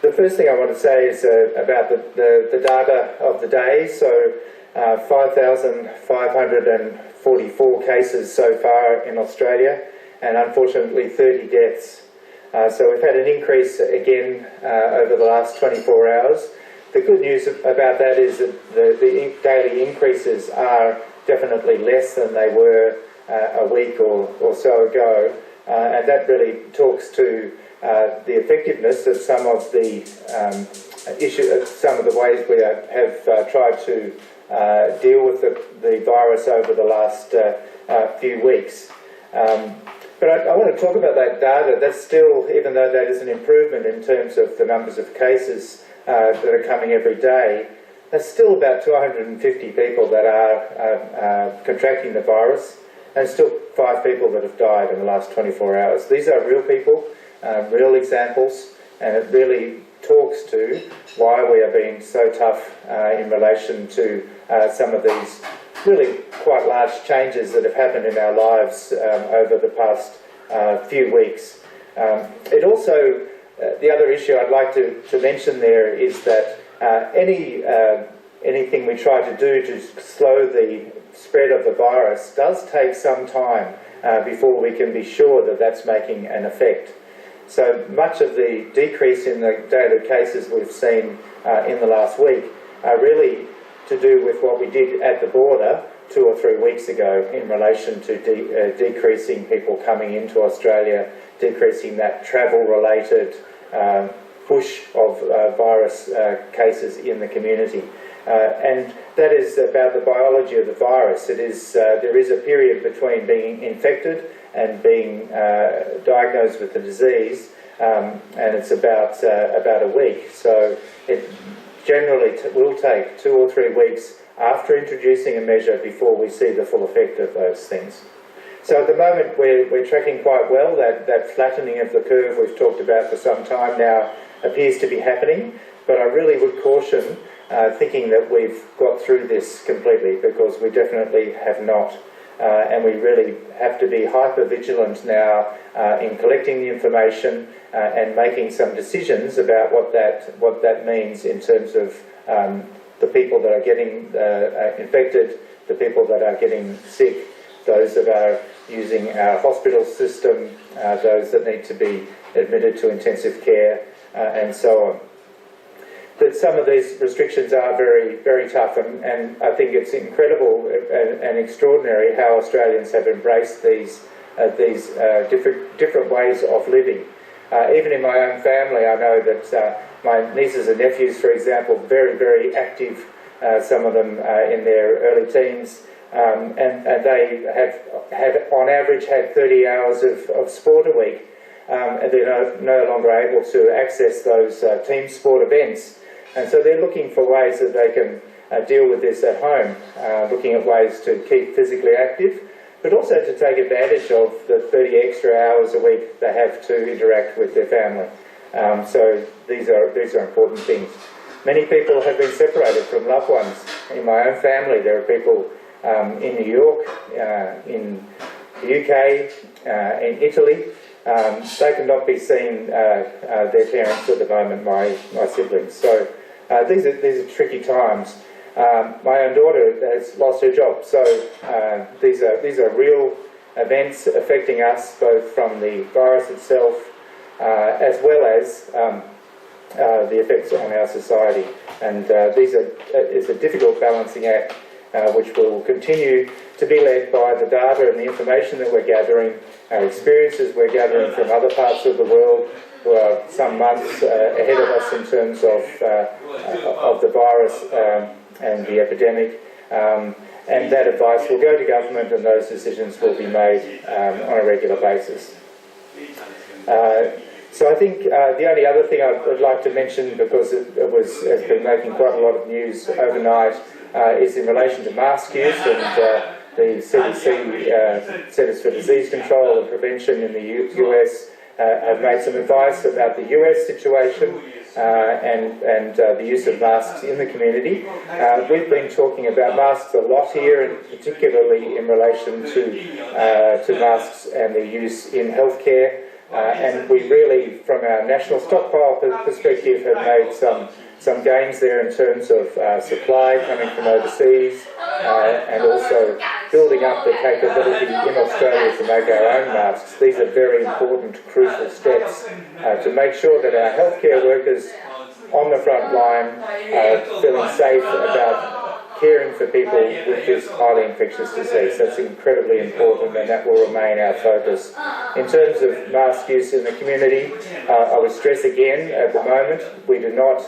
The first thing I want to say is about the data of the day. So 5,544 cases so far in Australia, and unfortunately 30 deaths. So we've had an increase again over the last 24 hours. The good news about that is that the daily increases are definitely less than they were a week or so ago, and that really talks to the effectiveness of some of the some of the ways we have tried to deal with the virus over the last few weeks. But I want to talk about that data. That's still, even though that is an improvement in terms of the numbers of cases that are coming every day, there's still about 250 people that are contracting the virus, and still 5 people that have died in the last 24 hours. These are real people, real examples, and it really talks to why we are being so tough in relation to some of these really quite large changes that have happened in our lives over the past few weeks. It also, the other issue I'd like to mention there is that anything we try to do to slow the spread of the virus does take some time before we can be sure that that's making an effect. So much of the decrease in the daily cases we've seen in the last week are really to do with what we did at the border 2 or 3 weeks ago in relation to decreasing people coming into Australia, decreasing that travel-related push of virus cases in the community. And that is about the biology of the virus. It is, there is a period between being infected and being diagnosed with the disease, and it's about a week. So it generally will take 2 or 3 weeks after introducing a measure before we see the full effect of those things. So at the moment we're tracking quite well. That flattening of the curve we've talked about for some time now appears to be happening, but I really would caution thinking that we've got through this completely, because we definitely have not. And we really have to be hyper-vigilant now in collecting the information and making some decisions about what that means in terms of the people that are getting infected, the people that are getting sick, those that are using our hospital system, those that need to be admitted to intensive care, and so on. That some of these restrictions are very, very tough, and I think it's incredible and extraordinary how Australians have embraced these different ways of living. Even in my own family, I know that my nieces and nephews, for example, very, very active, some of them in their early teens, and they have on average had 30 hours of sport a week, and they're no longer able to access those team sport events. And so they're looking for ways that they can deal with this at home, looking at ways to keep physically active, but also to take advantage of the 30 extra hours a week they have to interact with their family. So these are important things. Many people have been separated from loved ones. In my own family, there are people in New York, in the UK, in Italy. They cannot be seeing their parents at the moment, my siblings. So these are tricky times. My own daughter has lost her job, so these are real events affecting us, both from the virus itself as well as the effects on our society. And it's a difficult balancing act, which will continue to be led by the data and the information that we're gathering, our experiences we're gathering from other parts of the world who are some months ahead of us in terms of the virus and the epidemic. And that advice will go to government, and those decisions will be made on a regular basis. So I think the only other thing I would like to mention, because it has been making quite a lot of news overnight, is in relation to mask use, and the CDC, Centers for Disease Control and Prevention in the US, have made some advice about the US situation and the use of masks in the community. We've been talking about masks a lot here, and particularly in relation to masks and their use in healthcare. and we really, from our national stockpile perspective, have made some gains there in terms of supply coming from overseas, and also building up the capability in Australia to make our own masks. These are very important, crucial steps to make sure that our healthcare workers on the front line are feeling safe about caring for people with this highly infectious disease. That's incredibly important, and that will remain our focus. In terms of mask use in the community, I would stress again, at the moment, we do not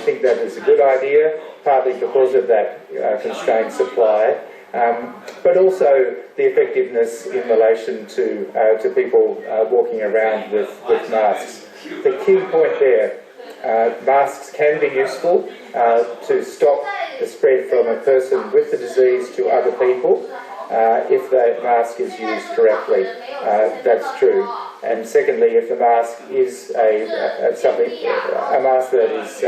think that is a good idea, partly because of that constrained supply, but also the effectiveness in relation to people walking around with masks. The key point there, masks can be useful to stop the spread from a person with the disease to other people if the mask is used correctly. That's true. And secondly, if the mask is a mask that is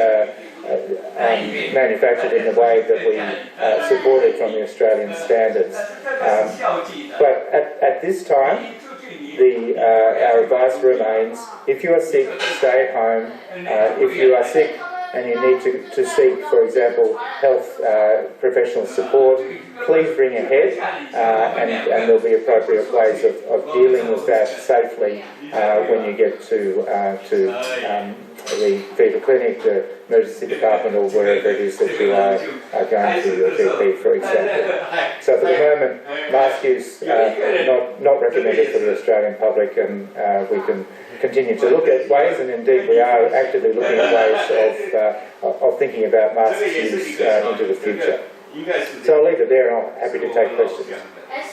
manufactured in the way that we support it from the Australian standards. But at this time, our advice remains, if you are sick, stay at home. If you are sick and you need to seek, for example, health professional support, please ring ahead, and there'll be appropriate ways of dealing with that safely when you get to the fever clinic, the emergency department, or wherever it is that you are going to your GP, for example. So for the moment, mask use not recommended for the Australian public, and we can continue to look at ways, and indeed we are actively looking at ways of thinking about mask use into the future. So I'll leave it there, and I'm happy to take questions.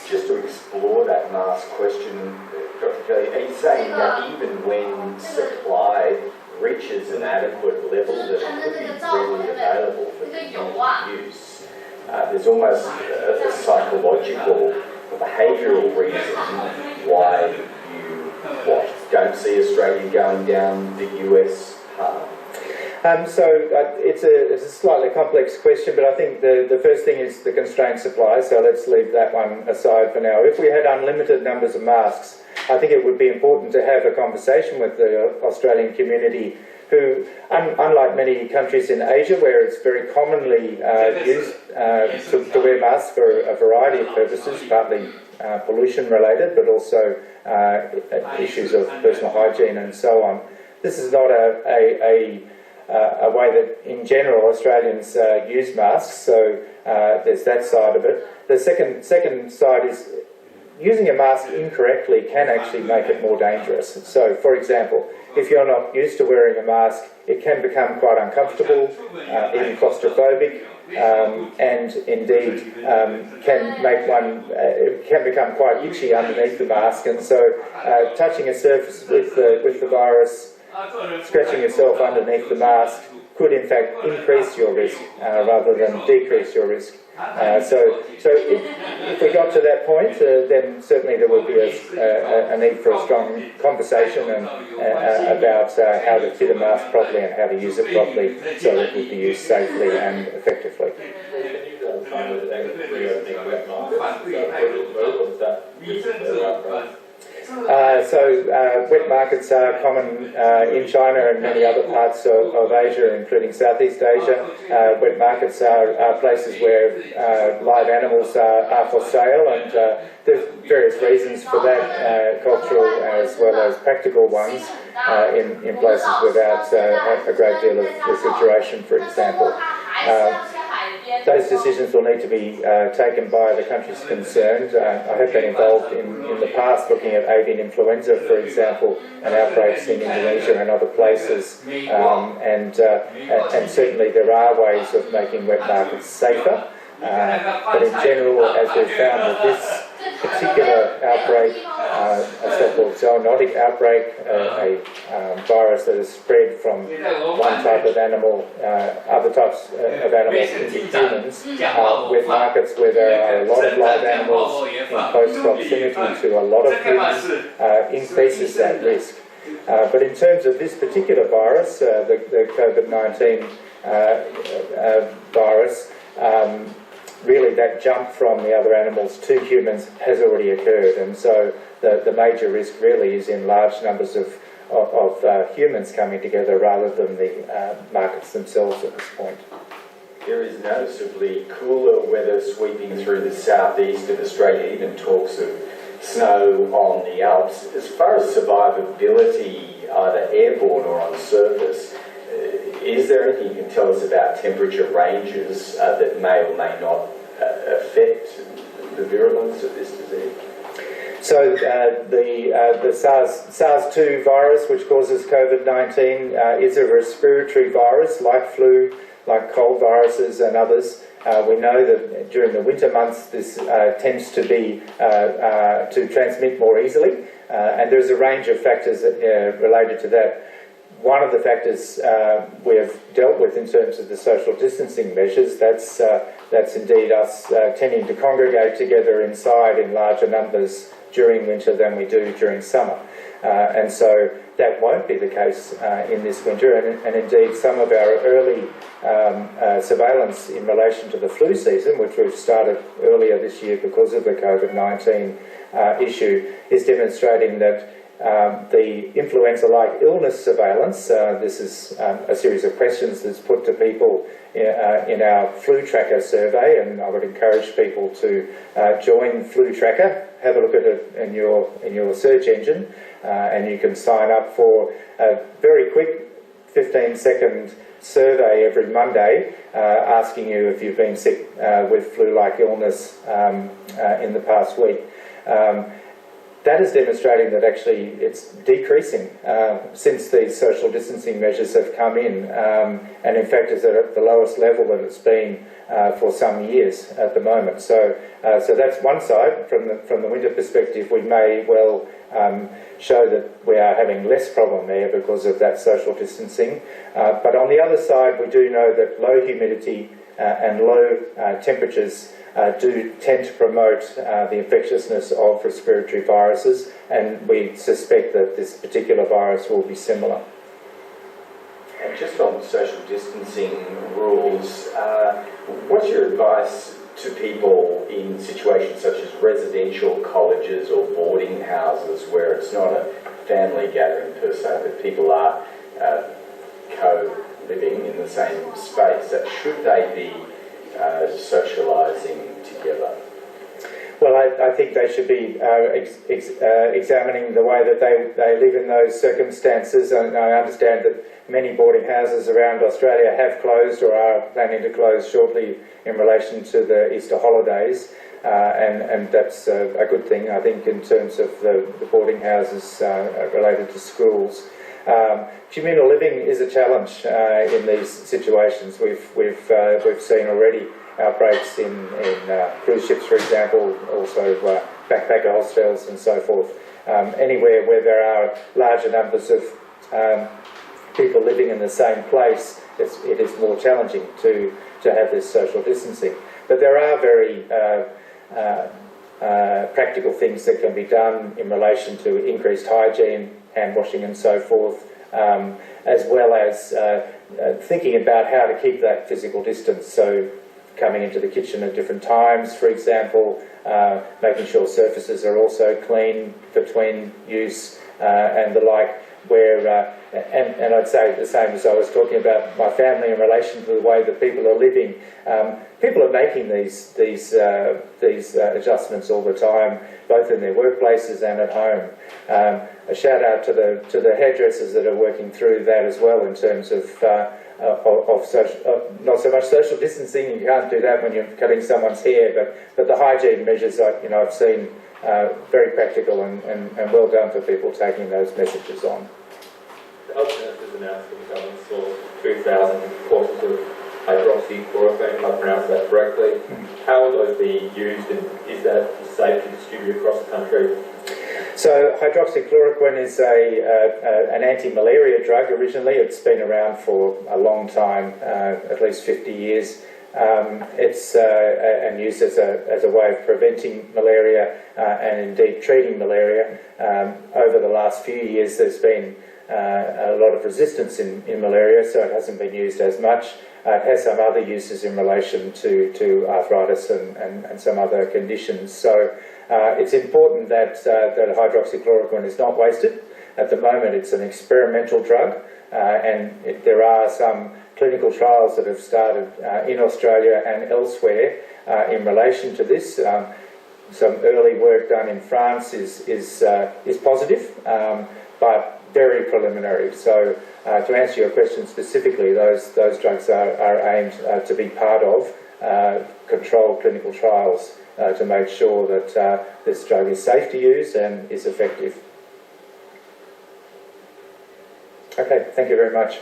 Just to explore that mask question, Dr. Kelly, are you saying that even when supply reaches an adequate level that it could be readily available for community use, there's almost a psychological or behavioural reason why you don't see Australia going down the US path? It's a slightly complex question, but I think the first thing is the constrained supply, so let's leave that one aside for now. If we had unlimited numbers of masks, I think it would be important to have a conversation with the Australian community who, unlike many countries in Asia where it's very commonly used to wear masks for a variety of purposes, partly pollution related, but also issues of personal hygiene and so on. This is not a way that, in general, Australians use masks, so there's that side of it. The second side is using a mask incorrectly can actually make it more dangerous. So, for example, if you're not used to wearing a mask, it can become quite uncomfortable, even claustrophobic, and indeed can make one can become quite itchy underneath the mask. And so, touching a surface with the virus, scratching yourself underneath the mask could in fact increase your risk rather than decrease your risk. So if we got to that point, then certainly there would be a need for a strong conversation about how to fit a mask properly and how to use it properly so that it would be used safely and effectively. Wet markets are common in China and many other parts of Asia, including Southeast Asia. Wet markets are places where live animals are for sale, and there's various reasons for that, cultural as well as practical ones, in places without a great deal of refrigeration, for example. Those decisions will need to be taken by the countries concerned. I have been involved in the past looking at avian influenza, for example, and outbreaks in Indonesia and other places, and certainly there are ways of making wet markets safer. But in general, as we've found with this particular outbreak, a so-called zoonotic outbreak, a virus that is spread from one type of animal, other types of animals into humans, with markets where there are a lot of live animals in close proximity to a lot of humans, increases that risk. But in terms of this particular virus, the COVID-19 virus, really that jump from the other animals to humans has already occurred, and so the major risk really is in large numbers of humans coming together rather than the markets themselves at this point. There is noticeably cooler weather sweeping through the southeast of Australia, even talks of snow on the Alps. As far as survivability, either airborne or on surface, is there anything you can tell us about temperature ranges that may or may not affect the virulence of this disease? So the SARS-2 virus, which causes COVID-19, is a respiratory virus like flu, like cold viruses and others. We know that during the winter months this tends to be to transmit more easily, and there's a range of factors related to that. One of the factors we have dealt with in terms of the social distancing measures, that's indeed us tending to congregate together inside in larger numbers during winter than we do during summer. And so that won't be the case in this winter, and indeed some of our early surveillance in relation to the flu season, which we've started earlier this year because of the COVID-19 issue, is demonstrating that the influenza-like illness surveillance, this is a series of questions that's put to people in our flu tracker survey, and I would encourage people to join flu tracker, have a look at it in your search engine, and you can sign up for a very quick 15-second survey every Monday asking you if you've been sick with flu-like illness in the past week. That is demonstrating that actually it's decreasing since these social distancing measures have come in, and in fact is at the lowest level that it's been for some years at the moment. So that's one side. From the winter perspective, we may well show that we are having less problem there because of that social distancing. But on the other side, we do know that low humidity and low temperatures do tend to promote the infectiousness of respiratory viruses, and we suspect that this particular virus will be similar. And just on social distancing rules, what's your advice to people in situations such as residential colleges or boarding houses where it's not a family gathering per se, but people are co-living in the same space? Should they be socialising together? Well, I think they should be examining the way that they live in those circumstances, and I understand that many boarding houses around Australia have closed or are planning to close shortly in relation to the Easter holidays, and that's a good thing, I think, in terms of the boarding houses related to schools. Communal living is a challenge in these situations. We've seen already outbreaks in cruise ships, for example, also backpacker hostels and so forth. Anywhere where there are larger numbers of people living in the same place, it is more challenging to have this social distancing. But there are very practical things that can be done in relation to increased hygiene, hand washing and so forth, as well as thinking about how to keep that physical distance. So coming into the kitchen at different times, for example, making sure surfaces are also clean between use and the like, where, and I'd say the same as I was talking about my family in relation to the way that people are living. People are making these adjustments all the time, both in their workplaces and at home. A shout out to the hairdressers that are working through that as well in terms of not so much social distancing. You can't do that when you're cutting someone's hair, but the hygiene measures I've seen very practical and well done for people taking those messages on. The Health Minister's announced that the government sourced 2,000 courses of hydroxychloroquine, if I pronounced that correctly. How will those be used, and is that safe to distribute across the country? So hydroxychloroquine is an anti-malaria drug originally. It's been around for a long time, at least 50 years. It's and used as a way of preventing malaria and indeed treating malaria. Over the last few years there's been a lot of resistance in malaria, so it hasn't been used as much. It has some other uses in relation to arthritis and some other conditions. So it's important that hydroxychloroquine is not wasted. At the moment, it's an experimental drug, and there are some clinical trials that have started in Australia and elsewhere in relation to this. Some early work done in France is positive, but very preliminary. So to answer your question specifically, those drugs are aimed to be part of controlled clinical trials to make sure that this drug is safe to use and is effective. Okay, thank you very much.